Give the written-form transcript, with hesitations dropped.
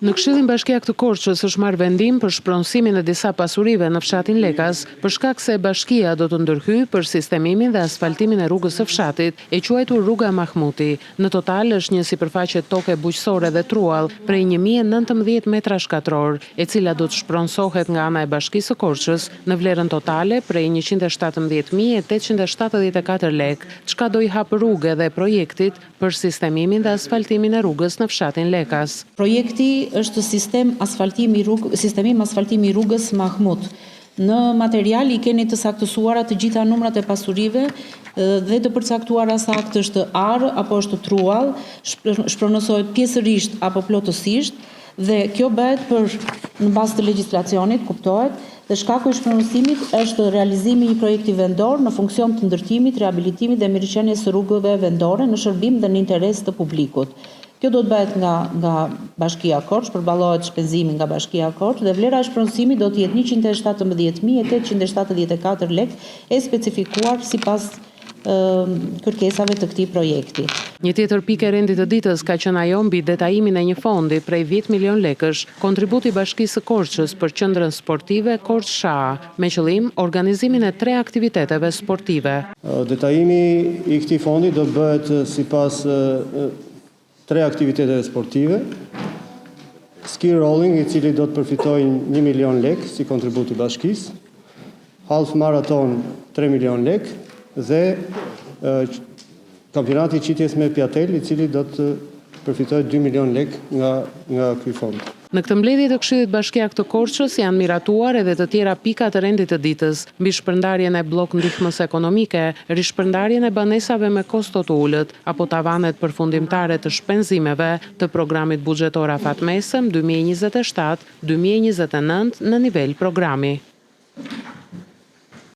Në Këshillin Bashkiak të Korçës është marrë vendim për shpronësimin e disa pasurive në fshatin Lekas, për shkak se bashkia do të ndërhyjë për sistemimin dhe asfaltimin e rrugës së fshatit, e quajtur Rruga Mahmuti. Në total është një sipërfaqe toke bujqësore dhe truall prej 1019 metra shkatror, e cila do të shpronësohet nga ana e Bashkisë së Korçës në vlerën totale prej 117.874 lek, çka do i hapë rrugë edhe projektit për sistemimin dhe asfaltimin e rrugës në fshatin Lekas. Projekti është sistemim asfaltimi i rrugës Mahmut. Në material i keni të saktësuara të gjitha numrat e pasurive dhe të përcaktuara saktë është arë apo është truall, shpronësohet pjesërisht apo plotësisht dhe kjo bëhet në bazë të legjislacionit, kuptohet, dhe shkaku i shpronësimit është realizimi i një projekti vendor në funksion të ndërtimit, riabilitimit dhe mirëqenies së rrugëve vendore në shërbim dhe në interes të publikut. Kjo do të bëhet nga Bashkia Korçë, përballohet shpenzimi nga Bashkia Korçë dhe vlera e shpronësimit do të jetë 117.874 lek, e specifikuar sipas kërkesave të këtij projekti. Një tjetër pikë e rendit të ditës ka qenë ajo mbi detajimin e një fondi prej 10 milion lekësh, kontributi i Bashkisë së Korçës për qendrën sportive Korçë-Shaa, me qëllim organizimin e 3 aktiviteteve sportive. Detajimi i këtij fondi do bëhet sipas 3 aktiviteteve sportive, ski rolling i cili do të përfitojë 1 milion lek si kontribut i bashkisë, half maraton 3 milion lek dhe kampionati i qitjes me pjatel i cili do të përfitojë 2 milion lek nga ky fond. Në këtë mbledhje të Këshillit Bashkiak të Korçës janë miratuar edhe të tjera pika të rendit të ditës, mbi shpërndarjen e blok ndihmës ekonomike, rishpërndarjen e banesave me kosto të ulët, apo tavanet përfundimtare të shpenzimeve të programit buxhetor afat mesëm 2027-2029 në nivel programi.